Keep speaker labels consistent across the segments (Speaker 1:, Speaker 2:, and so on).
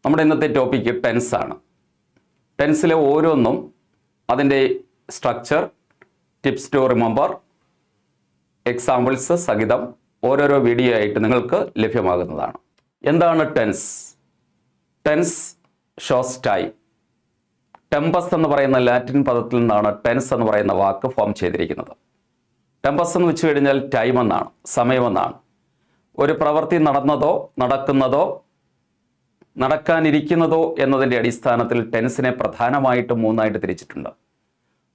Speaker 1: നമ്മുടെ ഇന്നത്തെ topic tense ആണ്. ടെൻസിലെ ഓരോന്നും അതിൻ്റെ structure, tips to remember, examples സഹിതം ഓരോരോ വീഡിയോ ആയിട്ട് നിങ്ങൾക്ക് ലഭ്യമാകുന്നതാണ്. എന്താണ് ടെൻസ്? Tense shows time. ടെമ്പസ് എന്ന് പറയുന്ന ലാറ്റിൻ പദത്തിൽ നിന്നാണ് ടെൻസ് എന്ന് പറയുന്ന വാക്ക് ഫോം ചെയ്തിരിക്കുന്നത്. ടെമ്പസ് എന്ന് വെച്ച് കഴിഞ്ഞാൽ ടൈം എന്നാണ്, സമയമെന്നാണ്. ഒരു പ്രവൃത്തി നടന്നതോ നടക്കുന്നതോ നടക്കാനിരിക്കുന്നതോ എന്നതിൻ്റെ അടിസ്ഥാനത്തിൽ ടെൻസിനെ പ്രധാനമായിട്ടും മൂന്നായിട്ട് തിരിച്ചിട്ടുണ്ട്.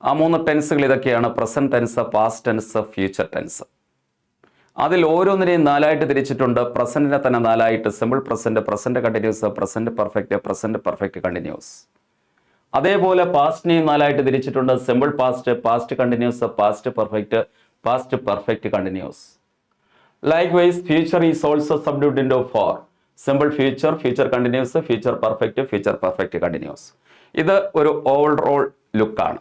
Speaker 1: ആ മൂന്ന് ടെൻസുകൾ ഇതൊക്കെയാണ്: present tense, past tense, future tense. അതിൽ ഓരോന്നിനെയും നാലായിട്ട് തിരിച്ചിട്ടുണ്ട്. പ്രസന്റിനെ തന്നെ നാലായിട്ട്: simple present, present continuous, present perfect, present perfect continuous. അതേപോലെ പാസ്റ്റിനെയും നാലായിട്ട് തിരിച്ചിട്ടുണ്ട്: simple past, past continuous, past perfect, past perfect continuous. Likewise, future is also subdivided into four: simple future, future continuous, future perfect, future perfect continuous. ഇത് ഒരു overall ലുക്കാണ്.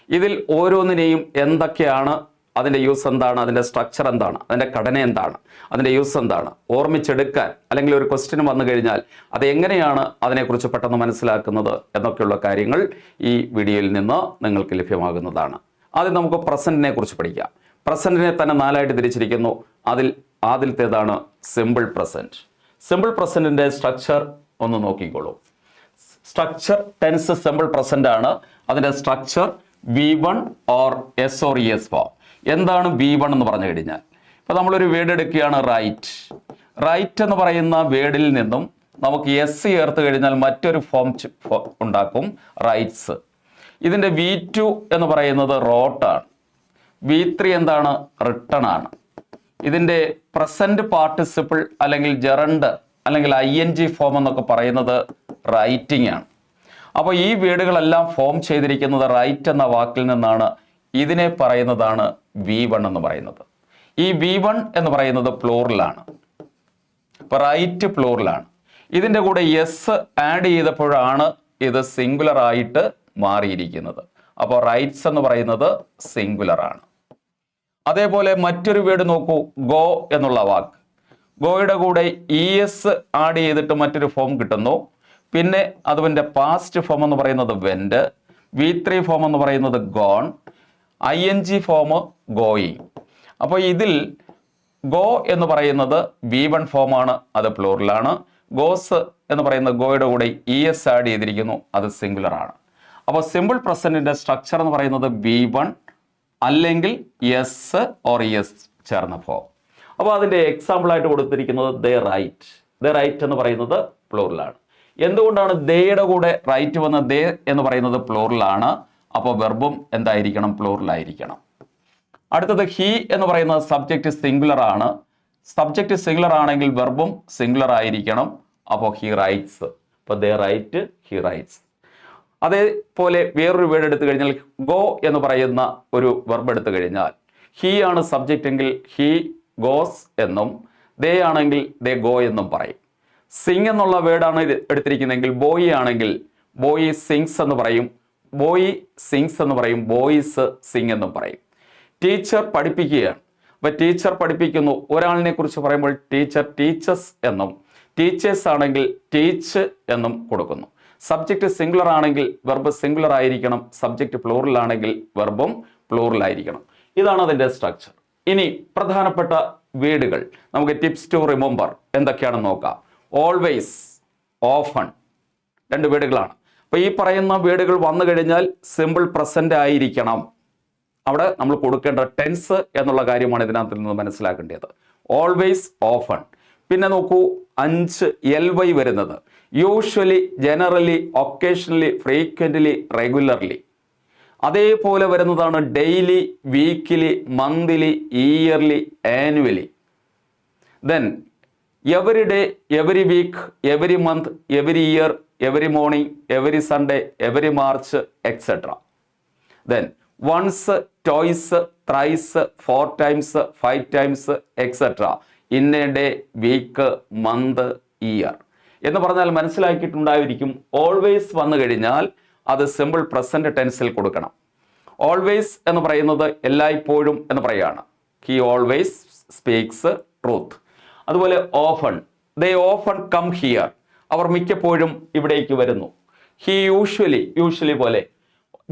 Speaker 1: ഇതിൽ ഓരോന്നിനെയും എന്തൊക്കെയാണ്, അതിൻ്റെ യൂസ് എന്താണ്, അതിൻ്റെ സ്ട്രക്ചർ എന്താണ്, അതിൻ്റെ ഘടന എന്താണ്, അതിൻ്റെ യൂസ് എന്താണ്, ഓർമ്മിച്ചെടുക്കാൻ അല്ലെങ്കിൽ ഒരു ക്വസ്റ്റ്യൻ വന്നു കഴിഞ്ഞാൽ അത് എങ്ങനെയാണ് അതിനെക്കുറിച്ച് പെട്ടെന്ന് മനസ്സിലാക്കുന്നത് എന്നൊക്കെയുള്ള കാര്യങ്ങൾ ഈ വീഡിയോയിൽ നിന്ന് നിങ്ങൾക്ക് ലഭ്യമാകുന്നതാണ്. ആദ്യം നമുക്ക് പ്രസന്റിനെ കുറിച്ച് പഠിക്കാം. പ്രസന്റിനെ തന്നെ നാലായിട്ട് തിരിച്ചിരിക്കുന്നു. അതിൽ ആദ്യത്തേതാണ് സിമ്പിൾ പ്രസന്റ്. സിമ്പിൾ പ്രസന്റിന്റെ സ്ട്രക്ചർ ഒന്ന് നോക്കിക്കോളൂ. സ്ട്രക്ചർ ടെൻസ് സിമ്പിൾ പ്രസന്റ് ആണ്. അതിന്റെ structure V1 or S or ES form. എന്താണ് V1 എന്ന് പറഞ്ഞു കഴിഞ്ഞാൽ, ഇപ്പൊ നമ്മളൊരു വേർഡ് എടുക്കുകയാണ്, റൈറ്റ്. റൈറ്റ് എന്ന് പറയുന്ന വേർഡിൽ നിന്നും നമുക്ക് S ചേർത്ത് കഴിഞ്ഞാൽ മറ്റൊരു ഫോം ഉണ്ടാക്കും, റൈറ്റ്സ്. ഇതിന്റെ V2 എന്ന് പറയുന്നത് റോട്ടാണ്. V3 എന്താണ്? റിട്ടൺ ആണ്. ഇതിൻ്റെ പ്രസന്റ് പാർട്ടിസിപ്പിൾ അല്ലെങ്കിൽ ജെറണ്ട് അല്ലെങ്കിൽ ING ഫോം എന്നൊക്കെ പറയുന്നത് റൈറ്റിംഗ് ആണ്. അപ്പോൾ ഈ വേർഡുകളെല്ലാം ഫോം ചെയ്തിരിക്കുന്നത് റൈറ്റ് എന്ന വാക്കിൽ നിന്നാണ്. ഇതിനെ പറയുന്നതാണ് V1 എന്ന് പറയുന്നത്. ഈ V1 എന്ന് പറയുന്നത് പ്ലൂറലാണ്. അപ്പോൾ റൈറ്റ് പ്ലൂറലാണ്. ഇതിൻ്റെ കൂടെ എസ് ആഡ് ചെയ്തപ്പോഴാണ് ഇത് സിംഗുലർ ആയിട്ട് മാറിയിരിക്കുന്നത്. അപ്പോൾ റൈറ്റ്സ് എന്ന് പറയുന്നത് സിംഗുലർ ആണ്. അതേപോലെ മറ്റൊരു വേർഡ് നോക്കൂ, ഗോ എന്നുള്ള വാക്ക്. ഗോയുടെ കൂടെ ES ആഡ് ചെയ്തിട്ട് മറ്റൊരു ഫോം കിട്ടുന്നു. പിന്നെ അതിൻ്റെ പാസ്റ്റ് ഫോം എന്ന് പറയുന്നത് വെന്റ്, V3 ഫോം എന്ന് പറയുന്നത് ഗോൺ, ING ഫോം ഗോയിങ്. അപ്പോൾ ഇതിൽ ഗോ എന്ന് പറയുന്നത് V1 ഫോമാണ്, അത് പ്ലൂറലാണ്. ഗോസ് എന്ന് പറയുന്ന ഗോയുടെ കൂടെ ES ആഡ് ചെയ്തിരിക്കുന്നു, അത് സിംഗുലർ ആണ്. അപ്പോൾ സിമ്പിൾ പ്രസന്റിന്റെ സ്ട്രക്ചർ എന്ന് പറയുന്നത് V1 അല്ലെങ്കിൽ S or ES ചേർന്ന ഫോം. അപ്പോൾ അതിൻ്റെ എക്സാമ്പിൾ ആയിട്ട് കൊടുത്തിരിക്കുന്നത് ദേ റൈറ്റ്. ദേ റൈറ്റ് എന്ന് പറയുന്നത് പ്ലൂറലാണ്. എന്തുകൊണ്ടാണ് ദേയുടെ കൂടെ റൈറ്റ് വന്ന? ദേ എന്ന് പറയുന്നത് പ്ലൂറലാണ്. അപ്പോൾ വെർബും എന്തായിരിക്കണം? പ്ലൂറലായിരിക്കണം. അടുത്തത് ഹി എന്ന് പറയുന്നത് സബ്ജക്റ്റ് സിംഗുലർ ആണ്. സബ്ജക്റ്റ് സിംഗുലർ ആണെങ്കിൽ വെർബും സിംഗുലർ ആയിരിക്കണം. അപ്പോൾ ഹി റൈറ്റ്സ്. അപ്പോൾ ദേ റൈറ്റ്, ഹി റൈറ്റ്സ്. അതേപോലെ വേറൊരു വേർഡ് എടുത്തു കഴിഞ്ഞാൽ ഗോ എന്ന് പറയുന്ന ഒരു വെർബ് എടുത്തു കഴിഞ്ഞാൽ ഹി ആണ് സബ്ജക്റ്റ് എങ്കിൽ ഹി ഗോസ് എന്നും, ദേ ആണെങ്കിൽ ദേ ഗോ എന്നും പറയും. സിംഗ് എന്നുള്ള വേർഡാണ് എടുത്തിരിക്കുന്നതെങ്കിൽ ബോയ് ആണെങ്കിൽ ബോയ് സിങ്സ് എന്ന് പറയും, ബോയ് സിങ്സ് എന്ന് പറയും, ബോയ്സ് സിങ് എന്നും പറയും. ടീച്ചർ പഠിപ്പിക്കുകയാണ്. അപ്പോൾ ടീച്ചർ പഠിപ്പിക്കുന്നു. ഒരാളിനെ കുറിച്ച് പറയുമ്പോൾ ടീച്ചർ ടീച്ചേഴ്സ് എന്നും, ടീച്ചേഴ്സ് ആണെങ്കിൽ ടീച്ച് എന്നും കൊടുക്കുന്നു. സബ്ജക്റ്റ് സിംഗുലർ ആണെങ്കിൽ വെർബ് സിംഗുലർ ആയിരിക്കണം. സബ്ജക്റ്റ് പ്ലൂറൽ ആണെങ്കിൽ വെർബും പ്ലൂറൽ ആയിരിക്കണം. ഇതാണ് അതിൻ്റെ സ്ട്രക്ചർ. ഇനി പ്രധാനപ്പെട്ട വേർഡുകൾ നമുക്ക് ടിപ്സ് ടു റിമെമ്പർ എന്തൊക്കെയാണെന്ന് നോക്കാം. ഓൾവേസ്, ഓഫൺ, രണ്ട് വേർഡുകളാണ്. അപ്പോൾ ഈ പറയുന്ന വേർഡുകൾ വന്നു കഴിഞ്ഞാൽ സിമ്പിൾ പ്രസന്റ് ആയിരിക്കണം. അവിടെ നമ്മൾ കൊടുക്കേണ്ട ടെൻസ് എന്നുള്ള കാര്യമാണ് ഇതിനകത്ത് നിന്ന് മനസ്സിലാക്കേണ്ടത്. Always, often. പിന്നെ നോക്കൂ, 5 LY വരുന്നത് usually, generally, occasionally, frequently, regularly. അതേപോലെ വരുന്നതാണ് daily, weekly, monthly, yearly, annually. Then every day, every week, every month, every year, every morning, every Sunday, every March, etcetera. Then once, twice, thrice, 4 times, 5 times, etcetera. In a day, week, month, year എന്ന് പറഞ്ഞാൽ മനസ്സിലാക്കിയിട്ടുണ്ടായിരിക്കും. Always വന്നു കഴിഞ്ഞാൽ അത് simple present ടെൻസിൽ കൊടുക്കണം. Always എന്ന് പറയുന്നത് എല്ലായ്പ്പോഴും എന്ന് പറയുകയാണ്. He always speaks truth. അതുപോലെ often, they often come here. അവർ മിക്കപ്പോഴും ഇവിടേക്ക് വരുന്നു. ഹി യൂഷ്വലി പോലെ,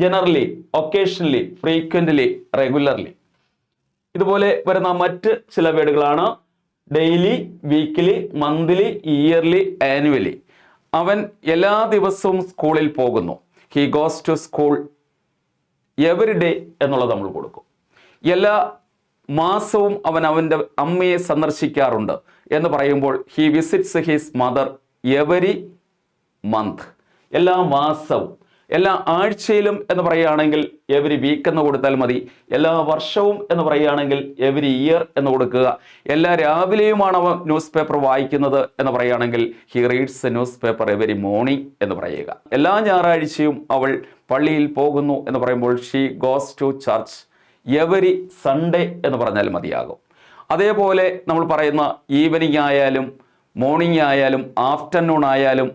Speaker 1: ജനറലി, ഒക്കേഷണലി, ഫ്രീക്വൻ്റ്ലി, റെഗുലർലി. ഇതുപോലെ വരുന്ന മറ്റ് ചില വേർഡുകളാണ് daily, weekly, monthly, yearly, annually. അവൻ എല്ലാ ദിവസവും സ്കൂളിൽ പോകുന്നു. He goes to school every day എന്നുള്ളത് നമ്മൾ കൊടുക്കും. എല്ലാ മാസവും അവൻ അവൻ്റെ അമ്മയെ സന്ദർശിക്കാറുണ്ട് എന്ന് പറയുമ്പോൾ he visits his mother every month. എല്ലാ മാസവും. എല്ലാ ആഴ്ചയിലും എന്ന് പറയുകയാണെങ്കിൽ എവരി വീക്ക് എന്ന് കൊടുത്താൽ മതി. എല്ലാ വർഷവും എന്ന് പറയുകയാണെങ്കിൽ എവരി ഇയർ എന്ന് കൊടുക്കുക. എല്ലാ രാവിലെയുമാണ് അവൻ ന്യൂസ് പേപ്പർ വായിക്കുന്നത് എന്ന് പറയുകയാണെങ്കിൽ he reads newspaper every morning എന്ന് പറയുക. എല്ലാ ഞായറാഴ്ചയും അവൾ പള്ളിയിൽ പോകുന്നു എന്ന് പറയുമ്പോൾ she goes to church every Sunday എന്ന് പറഞ്ഞാൽ മതിയാകും. അതേപോലെ നമ്മൾ പറയുന്ന ഈവനിങ് ആയാലും മോർണിംഗ് ആയാലും ആഫ്റ്റർനൂൺ ആയാലും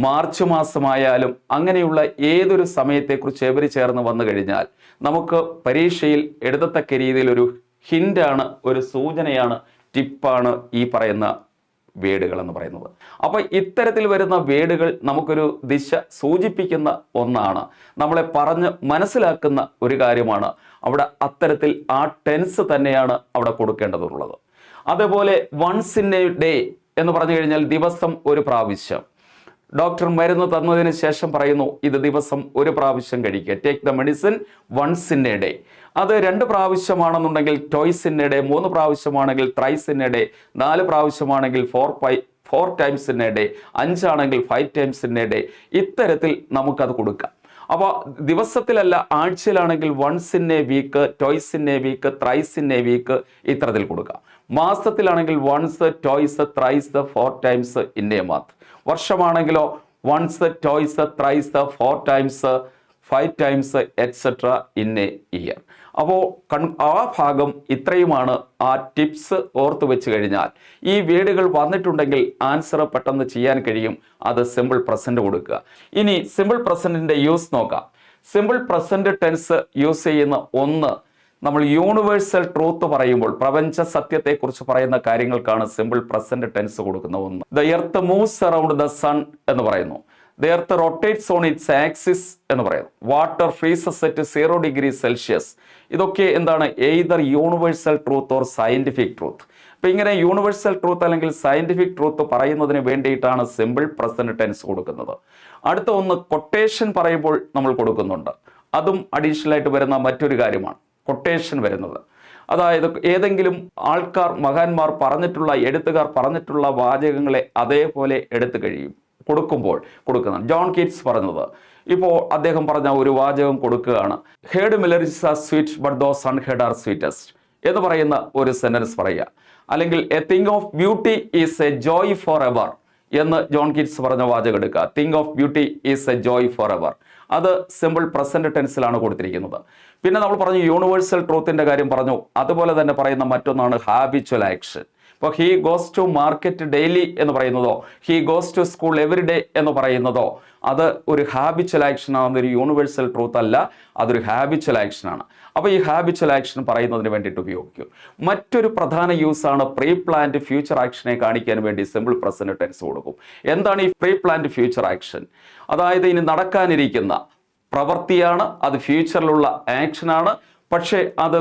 Speaker 1: മാർച്ച് മാസമായാലും അങ്ങനെയുള്ള ഏതൊരു സമയത്തെക്കുറിച്ച് എവരി ചേർന്ന് വന്നു കഴിഞ്ഞാൽ നമുക്ക് പരീക്ഷയിൽ എഴുതത്തക്ക രീതിയിൽ ഒരു ഹിൻ്റാണ്, ഒരു സൂചനയാണ്, ടിപ്പാണ് ഈ പറയുന്ന വേർഡുകൾ എന്ന് പറയുന്നത്. അപ്പോൾ ഇത്തരത്തിൽ വരുന്ന വേർഡുകൾ നമുക്കൊരു ദിശ സൂചിപ്പിക്കുന്ന ഒന്നാണ്, നമ്മളെ പറഞ്ഞ് മനസ്സിലാക്കുന്ന ഒരു കാര്യമാണ്. അവിടെ അത്തരത്തിൽ ആ ടെൻസ് തന്നെയാണ് അവിടെ കൊടുക്കേണ്ടതുള്ളത്. അതേപോലെ വൺസ് ഇൻ എ ഡേ എന്ന് പറഞ്ഞു കഴിഞ്ഞാൽ ദിവസം ഒരു പ്രാവശ്യം. ഡോക്ടർ മരുന്ന് തന്നതിന് ശേഷം പറയുന്നു ഇത് ദിവസം ഒരു പ്രാവശ്യം കഴിക്കുക. Take the medicine once in a day. അത് 2 പ്രാവശ്യമാണെന്നുണ്ടെങ്കിൽ ടോയ്സ് ഇൻ എ ഡേ, 3 പ്രാവശ്യമാണെങ്കിൽ ത്രൈസ് ഇൻ എ ഡേ, 4 പ്രാവശ്യമാണെങ്കിൽ 4 ടൈംസ് ഇൻ എ ഡേ, 5 ആണെങ്കിൽ 5 ടൈംസ് ഇൻ എ ഡേ. ഇത്തരത്തിൽ നമുക്കത് കൊടുക്കാം. അപ്പോൾ ദിവസത്തിലല്ല, ആഴ്ചയിലാണെങ്കിൽ once in a week, twice in a week, thrice in a week, ഇത്തരത്തിൽ കൊടുക്കാം. മാസത്തിലാണെങ്കിൽ once, twice, thrice, 4 times in a month. വർഷമാണെങ്കിലോ once, twice, thrice, 4 times, 5 times etcetera in a year. അപ്പോൾ ആ ഭാഗം ഇത്രയുമാണ്. ആ ടിപ്സ് ഓർത്ത് വെച്ച് കഴിഞ്ഞാൽ ഈ വേർഡുകൾ വന്നിട്ടുണ്ടെങ്കിൽ ആൻസർ പെട്ടെന്ന് ചെയ്യാൻ കഴിയും. അത് സിമ്പിൾ പ്രസന്റ് കൊടുക്കുക. ഇനി സിമ്പിൾ പ്രസന്റിന്റെ യൂസ് നോക്കാം. സിമ്പിൾ പ്രസന്റ് ടെൻസ് യൂസ് ചെയ്യുന്ന ഒന്ന്, നമ്മൾ യൂണിവേഴ്സൽ ട്രൂത്ത് പറയുമ്പോൾ പ്രപഞ്ച സത്യത്തെക്കുറിച്ച് പറയുന്ന കാര്യങ്ങൾക്കാണ് സിമ്പിൾ പ്രസന്റ് ടെൻസ് കൊടുക്കുന്ന ഒന്ന്. The earth moves around the sun എന്ന് പറയുന്നു. The earth rotates on its axis എന്ന് പറയുന്നു. Water freezes at 0 degree Celsius. ഇതൊക്കെ എന്താണ്? Either universal truth or scientific truth. അപ്പൊ ഇങ്ങനെ യൂണിവേഴ്സൽ ട്രൂത്ത് അല്ലെങ്കിൽ സയന്റിഫിക് ട്രൂത്ത് പറയുന്നതിന് വേണ്ടിയിട്ടാണ് സിമ്പിൾ പ്രസന്റ് ടെൻസ് കൊടുക്കുന്നത്. അടുത്ത ഒന്ന് കൊട്ടേഷൻ പറയുമ്പോൾ നമ്മൾ കൊടുക്കുന്നുണ്ട്. അതും അഡീഷണൽ ആയിട്ട് വരുന്ന മറ്റൊരു കാര്യമാണ് കൊട്ടേഷൻ വരുന്നത്. അതായത് ഏതെങ്കിലും ആൾക്കാർ, മഹാന്മാർ പറഞ്ഞിട്ടുള്ള, എഴുത്തുകാർ പറഞ്ഞിട്ടുള്ള വാചകങ്ങളെ അതേപോലെ എടുത്തു കൊടുക്കുമ്പോൾ കൊടുക്കുന്നതാണ്. ജോൺ കീറ്റ്സ് പറഞ്ഞത്, ഇപ്പോൾ അദ്ദേഹം പറഞ്ഞ ഒരു വാചകം കൊടുക്കുകയാണ്. Heard melodies are sweet but those unheard are sweetest എന്ന് പറയുന്ന ഒരു സെന്റൻസ് പറയുക. അല്ലെങ്കിൽ a thing of beauty is a joy for ever എന്ന് ജോൺ കീറ്റ്സ് പറഞ്ഞ വാചകം എടുക്കുക. Thing of beauty is a joy for ever. അത് സിമ്പിൾ പ്രസന്റ് ടെൻസിലാണ് കൊടുത്തിരിക്കുന്നത്. പിന്നെ നമ്മൾ പറഞ്ഞു യൂണിവേഴ്സൽ ട്രൂത്തിന്റെ കാര്യം പറഞ്ഞു. അതുപോലെ തന്നെ പറയുന്ന മറ്റൊന്നാണ് ഹാബിച്വൽ ആക്ഷൻ. ഇപ്പോൾ he goes to market daily എന്ന് പറയുന്നതോ he goes to school every day എന്ന് പറയുന്നതോ അത് ഒരു ഹാബിച്വൽ ആക്ഷൻ ആണ്. ഒരു യൂണിവേഴ്സൽ ട്രൂത്ത് അല്ല, അതൊരു ഹാബിച്വൽ ആക്ഷൻ ആണ്. അപ്പോൾ ഈ ഹാബിച്വൽ ആക്ഷൻ പറയുന്നതിന് വേണ്ടിയിട്ട് ഉപയോഗിക്കും. മറ്റൊരു പ്രധാന യൂസ് ആണ് പ്രീ പ്ലാൻഡ് ഫ്യൂച്ചർ ആക്ഷനെ കാണിക്കാൻ വേണ്ടി സിമ്പിൾ പ്രസന്റ് ടെൻസ് കൊടുക്കും. എന്താണ് ഈ പ്രീ പ്ലാൻഡ് ഫ്യൂച്ചർ ആക്ഷൻ? അതായത് ഇനി നടക്കാനിരിക്കുന്ന പ്രവൃത്തിയാണ്, അത് ഫ്യൂച്ചറിലുള്ള ആക്ഷനാണ്. പക്ഷേ അത്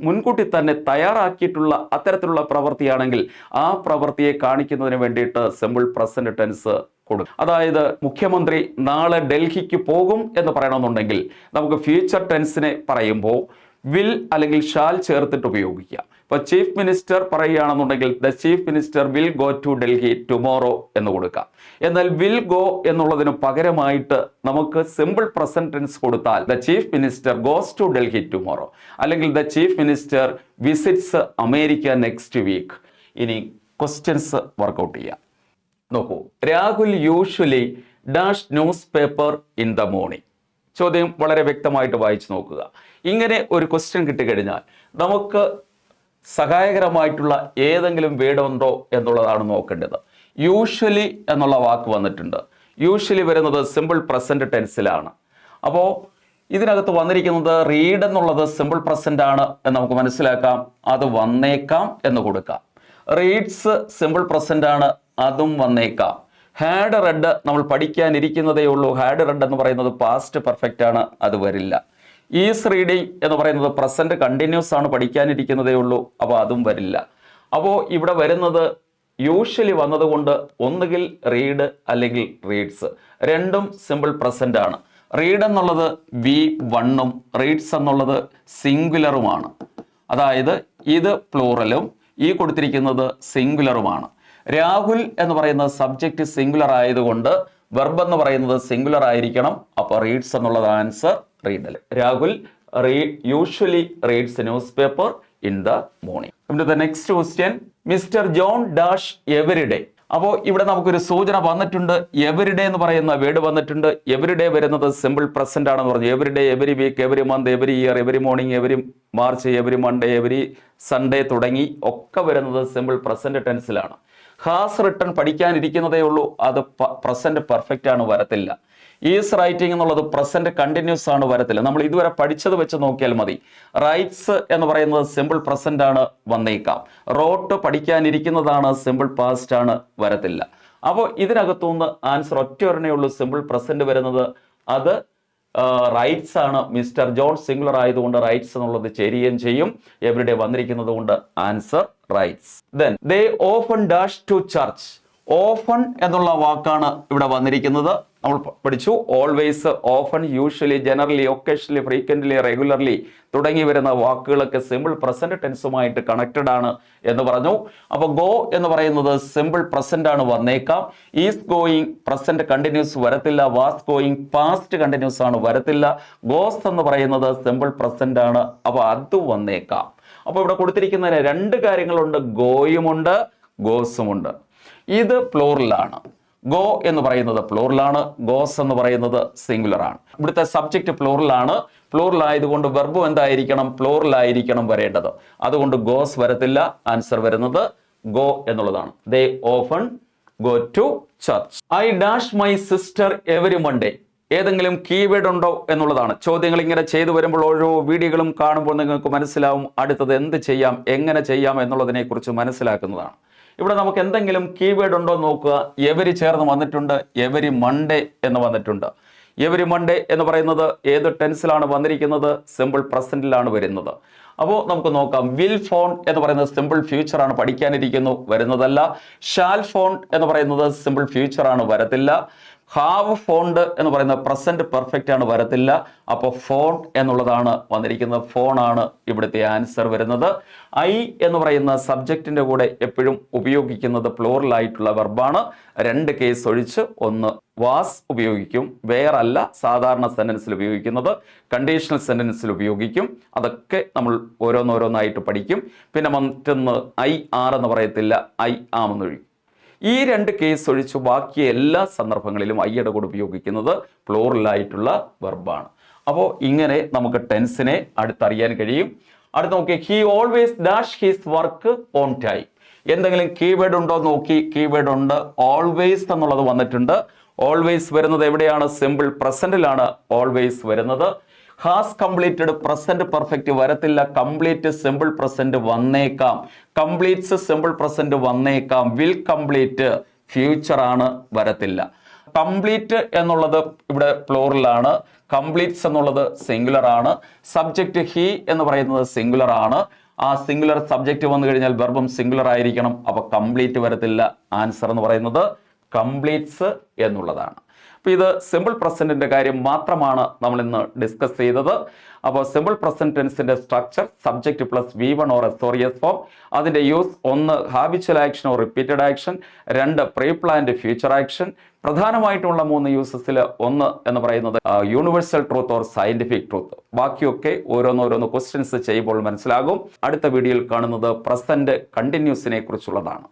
Speaker 1: മുൻകൂട്ടി തന്നെ തയ്യാറാക്കിയിട്ടുള്ള അത്തരത്തിലുള്ള പ്രവൃത്തിയാണെങ്കിൽ ആ പ്രവൃത്തിയെ കാണിക്കുന്നതിന് വേണ്ടിയിട്ട് സിമ്പിൾ പ്രസന്റ് ടെൻസ് കൊടുക്കും. അതായത് മുഖ്യമന്ത്രി നാളെ ഡൽഹിക്ക് പോകും എന്ന് പറയണമെന്നുണ്ടെങ്കിൽ നമുക്ക് ഫ്യൂച്ചർ ടെൻസിനെ പറയുമ്പോൾ വിൽ അല്ലെങ്കിൽ ഷാൽ ചേർത്തിട്ട് ഉപയോഗിക്കാം. ഇപ്പോൾ ചീഫ് മിനിസ്റ്റർ പറയുകയാണെന്നുണ്ടെങ്കിൽ the chief minister will go to Delhi tomorrow എന്ന് കൊടുക്കാം. എന്നാൽ വിൽ ഗോ എന്നുള്ളതിന് പകരമായിട്ട് നമുക്ക് സിമ്പിൾ പ്രസന്റ് ടെൻസ് കൊടുത്താൽ the chief minister goes to Delhi tomorrow, അല്ലെങ്കിൽ the chief minister visits America next week. ഇനി ക്വസ്റ്റ്യൻസ് വർക്കൗട്ട് ചെയ്യാം. നോക്കൂ, Rahul usually dash news paper in the morning. ചോദ്യം വളരെ വ്യക്തമായിട്ട് വായിച്ചു നോക്കുക. ഇങ്ങനെ ഒരു ക്വസ്റ്റ്യൻ കിട്ടിക്കഴിഞ്ഞാൽ നമുക്ക് സഹായകരമായിട്ടുള്ള ഏതെങ്കിലും വേർഡ് ഉണ്ടോ എന്നുള്ളതാണ് നോക്കേണ്ടത്. യൂഷ്വലി എന്നുള്ള വാക്ക് വന്നിട്ടുണ്ട്. യൂഷ്വലി വരുന്നത് സിമ്പിൾ പ്രസന്റ് ടെൻസിലാണ്. അപ്പോൾ ഇതിനകത്ത് വന്നിരിക്കുന്നത് റീഡ് എന്നുള്ളത് സിമ്പിൾ പ്രസന്റ് ആണ് എന്ന് നമുക്ക് മനസ്സിലാക്കാം. അത് വന്നേക്കാം എന്ന് കൊടുക്കാം. റീഡ്സ് സിമ്പിൾ പ്രസന്റ് ആണ്, അതും വന്നേക്കാം. ഹാഡ് റെഡ് നമ്മൾ പഠിക്കാനിരിക്കുന്നതേ ഉള്ളൂ. ഹാഡ് റെഡ് എന്ന് പറയുന്നത് പാസ്റ്റ് പെർഫെക്റ്റ് ആണ്, അത് വരില്ല. ഈസ് റീഡിങ് എന്ന് പറയുന്നത് പ്രസന്റ് കണ്ടിന്യൂസ് ആണ്, പഠിക്കാനിരിക്കുന്നതേ ഉള്ളൂ, അപ്പോൾ അതും വരില്ല. അപ്പോൾ ഇവിടെ വരുന്നത് യൂഷ്വലി വന്നതുകൊണ്ട് ഒന്നുകിൽ റീഡ് അല്ലെങ്കിൽ റീഡ്സ്, രണ്ടും സിമ്പിൾ പ്രസന്റ് ആണ്. റീഡ് എന്നുള്ളത് V1ഉം റീഡ്സ് എന്നുള്ളത് സിംഗുലറുമാണ്. അതായത് ഇത് പ്ലൂറലും ഈ കൊടുത്തിരിക്കുന്നത് സിംഗുലറുമാണ്. രാഹുൽ എന്ന് പറയുന്ന സബ്ജക്റ്റ് സിംഗുലർ ആയതുകൊണ്ട് വെർബ് എന്ന് പറയുന്നത് സിംഗുലർ ആയിരിക്കണം. അപ്പോൾ റീഡ്സ് എന്നുള്ളത് answer read. Rahul usually reads news paper in the morning. Next question, mister John dash everyday. അപ്പോൾ ഇവിടെ നമുക്കൊരു സൂചന വന്നിട്ടുണ്ട്. എവരിഡേ എന്ന് പറയുന്ന വേർഡ് വന്നിട്ടുണ്ട്. എവരിഡേ വരുന്നത് സിമ്പിൾ പ്രസന്റ് ആണെന്ന് പറഞ്ഞു. Everyday, every week, every month, every year, every morning, every March, every Monday, every Sunday തുടങ്ങി ഒക്കെ വരുന്നത് സിമ്പിൾ പ്രസന്റ് ടെൻസിലാണ്. ഹാസ് റിട്ടൺ പഠിക്കാനിരിക്കുന്നതേ ഉള്ളൂ, അത് പ്രസന്റ് പെർഫെക്റ്റ് ആണ്, വരത്തില്ല. ഈസ് റൈറ്റിംഗ് എന്നുള്ളത് പ്രസന്റ് കണ്ടിന്യൂസ് ആണ്, വരത്തില്ല. നമ്മൾ ഇതുവരെ പഠിച്ചത് വെച്ച് നോക്കിയാൽ മതി. റൈറ്റ്സ് എന്ന് പറയുന്നത് സിമ്പിൾ പ്രസന്റ് ആണ്, വന്നേക്കാം. റോട്ട് പഠിക്കാനിരിക്കുന്നതാണ്, സിമ്പിൾ പാസ്റ്റ് ആണ്, വരത്തില്ല. അപ്പോൾ ഇതിനകത്തുനിന്ന് ആൻസർ ഒറ്റയൊരെണ്ണേ ഉള്ളൂ സിമ്പിൾ പ്രസന്റ് വരുന്നത്, അത് റൈറ്റ്സ് ആണ്. മിസ്റ്റർ ജോൺ സിംഗുലർ ആയതുകൊണ്ട് റൈറ്റ്സ് എന്നുള്ളത് ചേരുകയും ചെയ്യും. എവരിഡേ വന്നിരിക്കുന്നത് കൊണ്ട് answer writes. Then they often dash to church. Often എന്നുള്ള വാക്കാണ് ഇവിടെ വന്നിരിക്കുന്നത്. നമ്മൾ പഠിച്ചു always, often, usually, generally, occasionally, frequently, regularly തുടങ്ങി വരുന്ന വാക്കുകളൊക്കെ സിമ്പിൾ പ്രസന്റ് ടെൻസുമായിട്ട് കണക്റ്റഡ് ആണ് എന്ന് പറഞ്ഞു. അപ്പോൾ ഗോ എന്ന് പറയുന്നത് സിമ്പിൾ പ്രസന്റ് ആണ്, വന്നേക്കാം. ഈസ് ഗോയിങ് പ്രസന്റ് കണ്ടിന്യൂസ് വരത്തില്ല. വാസ് ഗോയിങ് പാസ്റ്റ് കണ്ടിന്യൂസ് ആണ്, വരത്തില്ല. ഗോസ് എന്ന് പറയുന്നത് സിമ്പിൾ പ്രസന്റ് ആണ്, അപ്പോൾ അത് വന്നേക്കാം. അപ്പോൾ ഇവിടെ കൊടുത്തിരിക്കുന്ന രണ്ട് കാര്യങ്ങളുണ്ട്, ഗോയുമുണ്ട് ഗോസുമുണ്ട്. ഇത് പ്ലൂറലാണ്. ഗോ എന്ന് പറയുന്നത് പ്ലൂറലാണ്, ഗോസ് എന്ന് പറയുന്നത് സിംഗുലർ ആണ്. ഇവിടുത്തെ സബ്ജക്റ്റ് പ്ലൂറലാണ്. പ്ലൂറൽ ആയതുകൊണ്ട് വെർബും എന്തായിരിക്കണം? പ്ലൂറൽ ആയിരിക്കണം വരേണ്ടത്. അതുകൊണ്ട് ഗോസ് വരത്തില്ല. ആൻസർ വരുന്നത് ഗോ എന്നുള്ളതാണ്. They often go to church. I dash my sister every Monday. ഏതെങ്കിലും കീവേഡ് ഉണ്ടോ എന്നുള്ളതാണ്. ചോദ്യങ്ങൾ ഇങ്ങനെ ചെയ്തു വരുമ്പോൾ ഓരോ വീഡിയോകളും കാണുമ്പോൾ നിങ്ങൾക്ക് മനസ്സിലാവും അടുത്തത് എന്ത് ചെയ്യാം, എങ്ങനെ ചെയ്യാം എന്നുള്ളതിനെ കുറിച്ച് മനസ്സിലാക്കുന്നതാണ്. ഇവിടെ നമുക്ക് എന്തെങ്കിലും കീവേഡ് ഉണ്ടോ നോക്കുക. എവരി ചേർന്ന് വന്നിട്ടുണ്ട്, എവരി മൺഡേ എന്ന് വന്നിട്ടുണ്ട്. എവരി മൺഡേ എന്ന് പറയുന്നത് ഏത് ടെൻസിലാണ് വന്നിരിക്കുന്നത്? സിമ്പിൾ പ്രസന്റിലാണ് വരുന്നത്. അപ്പോൾ നമുക്ക് നോക്കാം. വിൽ ഫോൺ എന്ന് പറയുന്നത് സിമ്പിൾ ഫ്യൂച്ചർ ആണ്, പഠിക്കാനിരിക്കുന്നു, വരുന്നതല്ല. ഷാൽ ഫോൺ എന്ന് പറയുന്നത് സിമ്പിൾ ഫ്യൂച്ചർ ആണ്, വരത്തില്ല. ഹാവ് ഫോണ്ട് എന്ന് പറയുന്നത് പ്രസന്റ് പെർഫെക്റ്റ് ആണ്, വരത്തില്ല. അപ്പോൾ ഫോൺ എന്നുള്ളതാണ് വന്നിരിക്കുന്നത്. ഫോൺ ആണ് ഇവിടുത്തെ ആൻസർ വരുന്നത്. ഐ എന്ന് പറയുന്ന സബ്ജക്റ്റിന്റെ കൂടെ എപ്പോഴും ഉപയോഗിക്കുന്നത് പ്ലൂറൽ ആയിട്ടുള്ള വെർബാണ്. രണ്ട് കേസ് ഒഴിച്ച് ഒന്ന് വാസ് ഉപയോഗിക്കും, വേർ അല്ല സാധാരണ സെന്റൻസിൽ ഉപയോഗിക്കുന്നത്, കണ്ടീഷണൽ സെന്റൻസിൽ ഉപയോഗിക്കും. അതൊക്കെ നമ്മൾ ഓരോന്നോരോന്നായിട്ട് പഠിക്കും. പിന്നെ മറ്റൊന്ന് ഐ ആർ എന്ന് പറയത്തില്ല, ഐ ആം എന്നൊഴിക്കും. ഈ രണ്ട് കേസ് ഒഴിച്ച് ബാക്കി എല്ലാ സന്ദർഭങ്ങളിലും ഐയുടെ കൂടെ ഉപയോഗിക്കുന്നത് പ്ലൂറലായിട്ടുള്ള വെർബാണ്. അപ്പോൾ ഇങ്ങനെ നമുക്ക് ടെൻസിനെ അടുത്തറിയാൻ കഴിയും. അടുത്ത് നോക്കി, he always dash his work on time. എന്തെങ്കിലും കീവേഡ് ഉണ്ടോ നോക്കി. കീവേഡ് ഉണ്ട്, ഓൾവേസ് എന്നുള്ളത് വന്നിട്ടുണ്ട്. ഓൾവേസ് വരുന്നത് എവിടെയാണ്? സിമ്പിൾ പ്രസന്റിലാണ് ഓൾവേസ് വരുന്നത്. ഹാസ് കംപ്ലീറ്റഡ് പ്രസന്റ് പെർഫെക്റ്റ് വരത്തില്ല. കംപ്ലീറ്റ് സിമ്പിൾ പ്രസന്റ് വന്നേക്കാം. കംപ്ലീറ്റ്സ് സിമ്പിൾ പ്രസന്റ് വന്നേക്കാം. വിൽ കംപ്ലീറ്റ് ഫ്യൂച്ചർ ആണ്, വരത്തില്ല. കംപ്ലീറ്റ് എന്നുള്ളത് ഇവിടെ പ്ലൂറലാണ്. കംപ്ലീറ്റ്സ് എന്നുള്ളത് സിംഗുലർ ആണ്. സബ്ജക്റ്റ് ഹി എന്ന് പറയുന്നത് സിംഗുലർ ആണ്. ആ സിംഗുലർ സബ്ജക്റ്റ് വന്നു കഴിഞ്ഞാൽ വെർബും സിംഗുലർ ആയിരിക്കണം. അപ്പൊ കംപ്ലീറ്റ് വരത്തില്ല. ആൻസർ എന്ന് പറയുന്നത് കംപ്ലീറ്റ്സ് എന്നുള്ളതാണ്. അപ്പോൾ ഇത് സിമ്പിൾ പ്രസന്റിന്റെ കാര്യം മാത്രമാണ് നമ്മൾ ഇന്ന് ഡിസ്കസ് ചെയ്തത്. അപ്പോൾ സിമ്പിൾ പ്രസന്റ് ടെൻസിന്റെ structure subject plus V1 or S form. അതിന്റെ യൂസ് ഒന്ന് habitual action or repeated action, രണ്ട് പ്രീ പ്ലാൻഡ് ഫ്യൂച്ചർ ആക്ഷൻ. പ്രധാനമായിട്ടുള്ള മൂന്ന് യൂസസിൽ ഒന്ന് എന്ന് പറയുന്നത് universal truth or scientific truth. ബാക്കിയൊക്കെ ഓരോന്നോരോന്ന് ക്വസ്റ്റ്യൻസ് ചെയ്യുമ്പോൾ മനസ്സിലാകും. അടുത്ത വീഡിയോയിൽ കാണുന്നത് പ്രസന്റ് കണ്ടിന്യൂസിനെ കുറിച്ചുള്ളതാണ്.